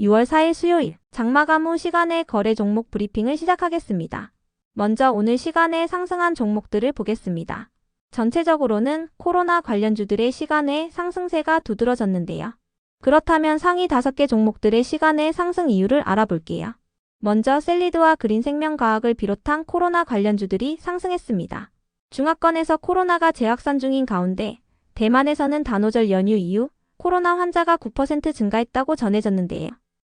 6월 4일 수요일 장마감 후 시간의 거래 종목 브리핑을 시작하겠습니다. 먼저 오늘 시간에 상승한 종목들을 보겠습니다. 전체적으로는 코로나 관련주들의 시간의 상승세가 두드러졌는데요. 그렇다면 상위 5개 종목들의 시간의 상승 이유를 알아볼게요. 먼저 셀리드와 그린생명과학을 비롯한 코로나 관련주들이 상승했습니다. 중화권에서 코로나가 재확산 중인 가운데 대만에서는 단오절 연휴 이후 코로나 환자가 9% 증가했다고 전해졌는데요.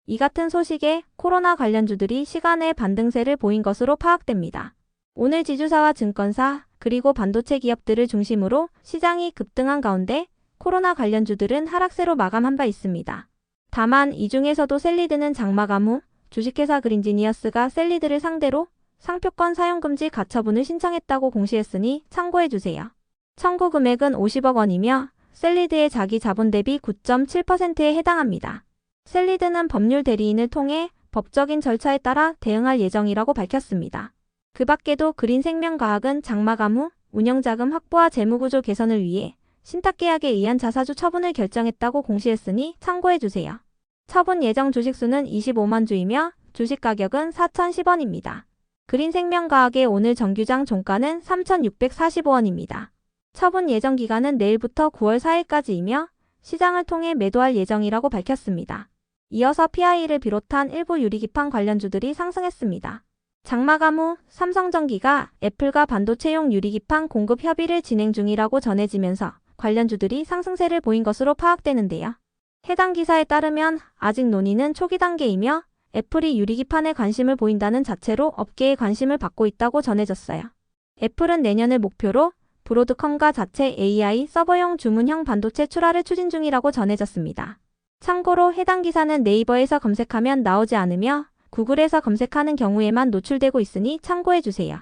이 같은 소식에 코로나 관련주들이 시간의 반등세를 보인 것으로 파악됩니다. 오늘 지주사와 증권사 그리고 반도체 기업들을 중심으로 시장이 급등한 가운데 코로나 관련주들은 하락세로 마감한 바 있습니다. 다만 이 중에서도 셀리드는 장마감 후 주식회사 그린지니어스가 셀리드를 상대로 상표권 사용금지 가처분을 신청했다고 공시했으니 참고해주세요. 청구 금액은 50억 원이며 셀리드의 자기 자본 대비 9.7%에 해당합니다. 셀리드는 법률 대리인을 통해 법적인 절차에 따라 대응할 예정이라고 밝혔습니다. 그 밖에도 그린생명과학은 장마감 후 운영자금 확보와 재무구조 개선을 위해 신탁계약에 의한 자사주 처분을 결정했다고 공시했으니 참고해주세요. 처분 예정 주식수는 25만 주이며 주식가격은 4,010원입니다. 그린생명과학의 오늘 정규장 종가는 3,645원입니다. 처분 예정 기간은 내일부터 9월 4일까지이며 시장을 통해 매도할 예정이라고 밝혔습니다. 이어서 PI를 비롯한 일부 유리기판 관련주들이 상승했습니다. 장마감 후 삼성전기가 애플과 반도체용 유리기판 공급 협의를 진행 중이라고 전해지면서 관련주들이 상승세를 보인 것으로 파악되는데요. 해당 기사에 따르면 아직 논의는 초기 단계이며 애플이 유리기판에 관심을 보인다는 자체로 업계의 관심을 받고 있다고 전해졌어요. 애플은 내년을 목표로 브로드컴과 자체 AI 서버용 주문형 반도체 출하를 추진 중이라고 전해졌습니다. 참고로 해당 기사는 네이버에서 검색하면 나오지 않으며 구글에서 검색하는 경우에만 노출되고 있으니 참고해주세요.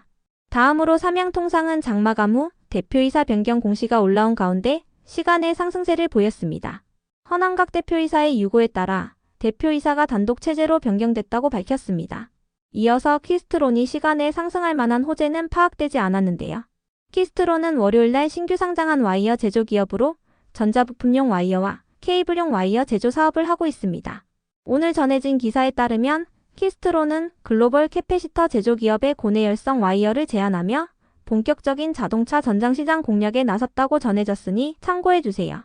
다음으로 삼양통상은 장마감 후 대표이사 변경 공시가 올라온 가운데 시간의 상승세를 보였습니다. 허남각 대표이사의 유고에 따라 대표이사가 단독 체제로 변경됐다고 밝혔습니다. 이어서 키스트론이 시간에 상승할 만한 호재는 파악되지 않았는데요. 키스트론은 월요일날 신규 상장한 와이어 제조기업으로 전자부품용 와이어와 케이블용 와이어 제조 사업을 하고 있습니다. 오늘 전해진 기사에 따르면 키스트론은 글로벌 캐패시터 제조기업의 고내열성 와이어를 제안하며 본격적인 자동차 전장시장 공략에 나섰다고 전해졌으니 참고해주세요.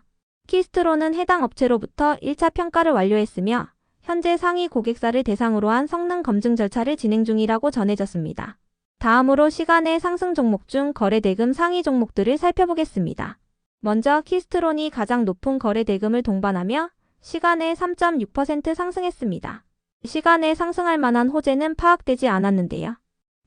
키스트론은 해당 업체로부터 1차 평가를 완료했으며 현재 상위 고객사를 대상으로 한 성능 검증 절차를 진행 중이라고 전해졌습니다. 다음으로 시간의 상승 종목 중 거래대금 상위 종목들을 살펴보겠습니다. 먼저 키스트론이 가장 높은 거래대금을 동반하며 시간에 3.6% 상승했습니다. 시간에 상승할 만한 호재는 파악되지 않았는데요.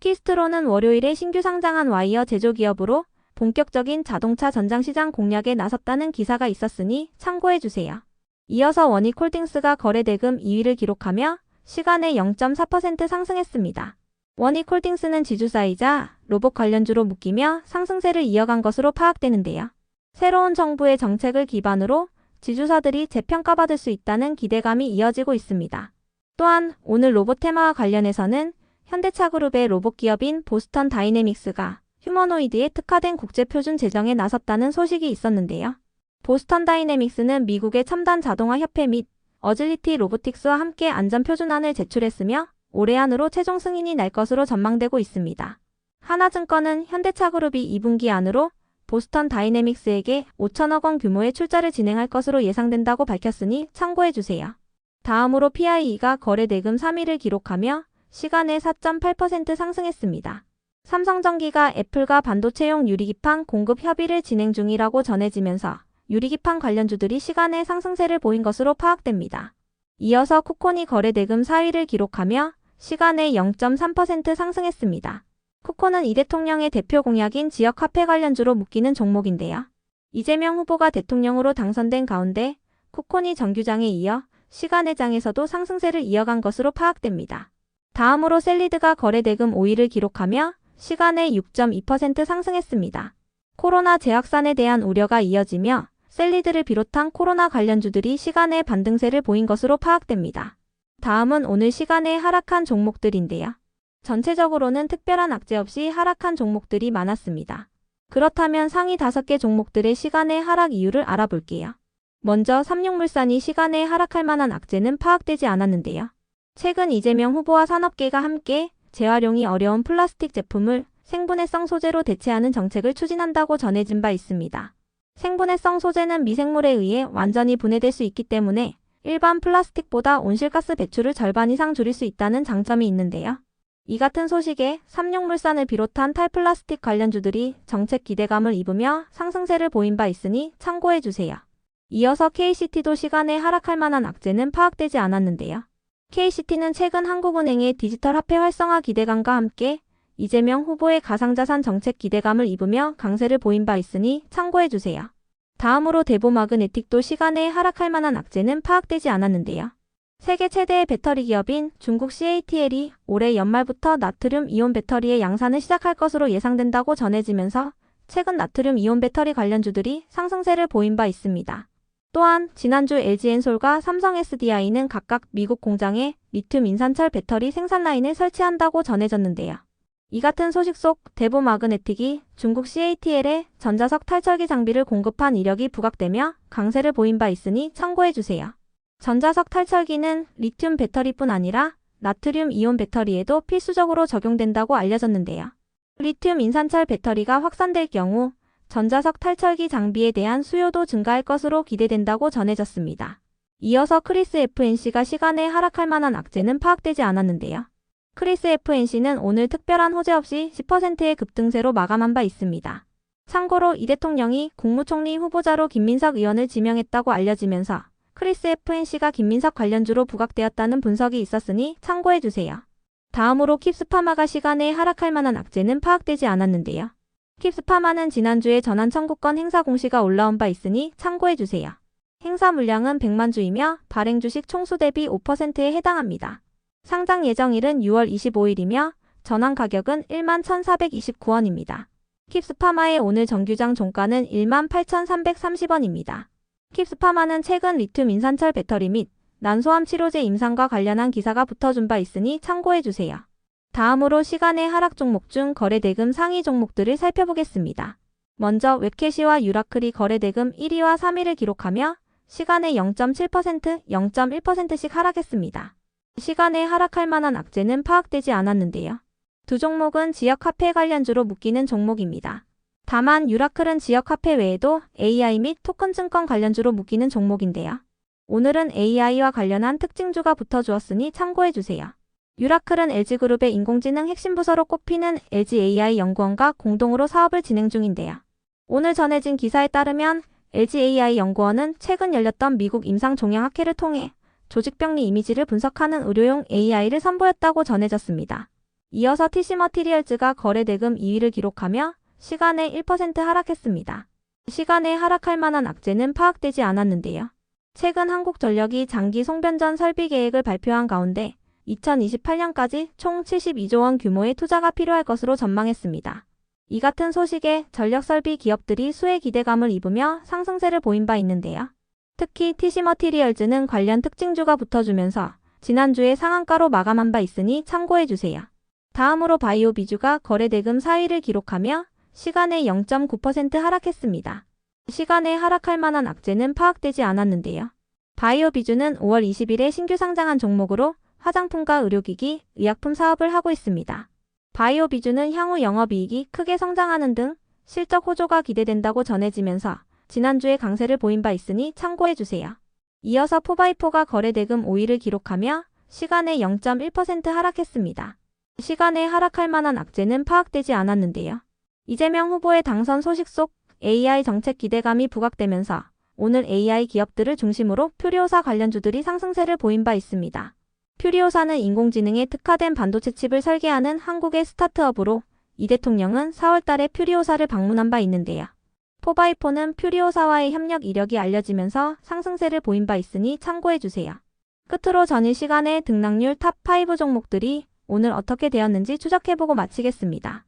키스트론은 월요일에 신규 상장한 와이어 제조기업으로 본격적인 자동차 전장시장 공략에 나섰다는 기사가 있었으니 참고해주세요. 이어서 원익홀딩스가 거래대금 2위를 기록하며 시간에 0.4% 상승했습니다. 원익홀딩스는 지주사이자 로봇 관련주로 묶이며 상승세를 이어간 것으로 파악되는데요. 새로운 정부의 정책을 기반으로 지주사들이 재평가받을 수 있다는 기대감이 이어지고 있습니다. 또한 오늘 로봇 테마와 관련해서는 현대차그룹의 로봇 기업인 보스턴 다이내믹스가 휴머노이드에 특화된 국제표준 제정에 나섰다는 소식이 있었는데요. 보스턴 다이내믹스는 미국의 첨단 자동화 협회 및 어질리티 로보틱스와 함께 안전표준안을 제출했으며 올해 안으로 최종 승인이 날 것으로 전망되고 있습니다. 하나증권은 현대차그룹이 2분기 안으로 보스턴 다이내믹스에게 5천억 원 규모의 출자를 진행할 것으로 예상된다고 밝혔으니 참고해주세요. 다음으로 PIE가 거래대금 3위를 기록하며 시간에 4.8% 상승했습니다. 삼성전기가 애플과 반도체용 유리기판 공급 협의를 진행 중이라고 전해지면서 유리기판 관련주들이 시간의 상승세를 보인 것으로 파악됩니다. 이어서 쿠콘이 거래대금 4위를 기록하며 시간에 0.3% 상승했습니다. 쿠콘은 이 대통령의 대표 공약인 지역화폐 관련주로 묶이는 종목인데요. 이재명 후보가 대통령으로 당선된 가운데 쿠콘이 정규장에 이어 시간의 장에서도 상승세를 이어간 것으로 파악됩니다. 다음으로 셀리드가 거래대금 5위를 기록하며 시간에 6.2% 상승했습니다. 코로나 재확산에 대한 우려가 이어지며 셀리드를 비롯한 코로나 관련주들이 시간의 반등세를 보인 것으로 파악됩니다. 다음은 오늘 시간에 하락한 종목들인데요. 전체적으로는 특별한 악재 없이 하락한 종목들이 많았습니다. 그렇다면 상위 5개 종목들의 시간의 하락 이유를 알아볼게요. 먼저 삼육물산이 시간에 하락할 만한 악재는 파악되지 않았는데요. 최근 이재명 후보와 산업계가 함께 재활용이 어려운 플라스틱 제품을 생분해성 소재로 대체하는 정책을 추진한다고 전해진 바 있습니다. 생분해성 소재는 미생물에 의해 완전히 분해될 수 있기 때문에 일반 플라스틱보다 온실가스 배출을 절반 이상 줄일 수 있다는 장점이 있는데요. 이 같은 소식에 삼육물산을 비롯한 탈플라스틱 관련주들이 정책 기대감을 입으며 상승세를 보인 바 있으니 참고해주세요. 이어서 KCT도 시간에 하락할 만한 악재는 파악되지 않았는데요. KCT는 최근 한국은행의 디지털 화폐 활성화 기대감과 함께 이재명 후보의 가상자산 정책 기대감을 입으며 강세를 보인 바 있으니 참고해주세요. 다음으로 대보마그네틱도 시간에 하락할 만한 악재는 파악되지 않았는데요. 세계 최대의 배터리 기업인 중국 CATL이 올해 연말부터 나트륨 이온 배터리의 양산을 시작할 것으로 예상된다고 전해지면서 최근 나트륨 이온 배터리 관련주들이 상승세를 보인 바 있습니다. 또한 지난주 LG엔솔과 삼성 SDI는 각각 미국 공장에 리튬 인산철 배터리 생산 라인을 설치한다고 전해졌는데요. 이 같은 소식 속 대보마그네틱이 중국 CATL에 전자석 탈철기 장비를 공급한 이력이 부각되며 강세를 보인 바 있으니 참고해주세요. 전자석 탈철기는 리튬 배터리뿐 아니라 나트륨 이온 배터리에도 필수적으로 적용된다고 알려졌는데요. 리튬 인산철 배터리가 확산될 경우 전자석 탈철기 장비에 대한 수요도 증가할 것으로 기대된다고 전해졌습니다. 이어서 크리스 FNC가 시간에 하락할 만한 악재는 파악되지 않았는데요. 크리스 FNC는 오늘 특별한 호재 없이 10%의 급등세로 마감한 바 있습니다. 참고로 이 대통령이 국무총리 후보자로 김민석 의원을 지명했다고 알려지면서 크리스 FNC가 김민석 관련주로 부각되었다는 분석이 있었으니 참고해주세요. 다음으로 킵스파마가 시간에 하락할 만한 악재는 파악되지 않았는데요. 킵스파마는 지난주에 전환 청구권 행사 공시가 올라온 바 있으니 참고해주세요. 행사 물량은 100만 주이며 발행 주식 총수 대비 5%에 해당합니다. 상장 예정일은 6월 25일이며 전환 가격은 11,429원입니다. 킵스파마의 오늘 정규장 종가는 18,330원입니다. 킵스파마는 최근 리튬 인산철 배터리 및 난소암 치료제 임상과 관련한 기사가 붙어준 바 있으니 참고해주세요. 다음으로 시간의 하락 종목 중 거래대금 상위 종목들을 살펴보겠습니다. 먼저 웹캐시와 유라클이 거래대금 1위와 3위를 기록하며 시간에 0.7%, 0.1%씩 하락했습니다. 시간에 하락할 만한 악재는 파악되지 않았는데요. 두 종목은 지역화폐 관련주로 묶이는 종목입니다. 다만 유라클은 지역화폐 외에도 AI 및 토큰증권 관련주로 묶이는 종목인데요. 오늘은 AI와 관련한 특징주가 붙어주었으니 참고해주세요. 유라클은 LG그룹의 인공지능 핵심 부서로 꼽히는 LGAI 연구원과 공동으로 사업을 진행 중인데요. 오늘 전해진 기사에 따르면 LGAI 연구원은 최근 열렸던 미국 임상종양학회를 통해 조직병리 이미지를 분석하는 의료용 AI를 선보였다고 전해졌습니다. 이어서 TC머티리얼즈가 거래대금 2위를 기록하며 시간에 1% 하락했습니다. 시간에 하락할 만한 악재는 파악되지 않았는데요. 최근 한국전력이 장기 송변전 설비 계획을 발표한 가운데 2028년까지 총 72조 원 규모의 투자가 필요할 것으로 전망했습니다. 이 같은 소식에 전력설비 기업들이 수혜 기대감을 입으며 상승세를 보인 바 있는데요. 특히 TC머티리얼즈는 관련 특징주가 붙어주면서 지난주에 상한가로 마감한 바 있으니 참고해주세요. 다음으로 바이오비주가 거래대금 4위를 기록하며 시간에 0.9% 하락했습니다. 시간에 하락할 만한 악재는 파악되지 않았는데요. 바이오비주는 5월 20일에 신규 상장한 종목으로 화장품과 의료기기, 의약품 사업을 하고 있습니다. 바이오비주는 향후 영업이익이 크게 성장하는 등 실적 호조가 기대된다고 전해지면서 지난주에 강세를 보인 바 있으니 참고해주세요. 이어서 포바이포가 거래대금 5위를 기록하며 시간에 0.1% 하락했습니다. 시간에 하락할 만한 악재는 파악되지 않았는데요. 이재명 후보의 당선 소식 속 AI 정책 기대감이 부각되면서 오늘 AI 기업들을 중심으로 퓨리오사 관련주들이 상승세를 보인 바 있습니다. 퓨리오사는 인공지능에 특화된 반도체 칩을 설계하는 한국의 스타트업으로 이 대통령은 4월 달에 퓨리오사를 방문한 바 있는데요. 포바이포는 퓨리오사와의 협력 이력이 알려지면서 상승세를 보인 바 있으니 참고해주세요. 끝으로 전일 시간에 등락률 탑5 종목들이 오늘 어떻게 되었는지 추적해보고 마치겠습니다.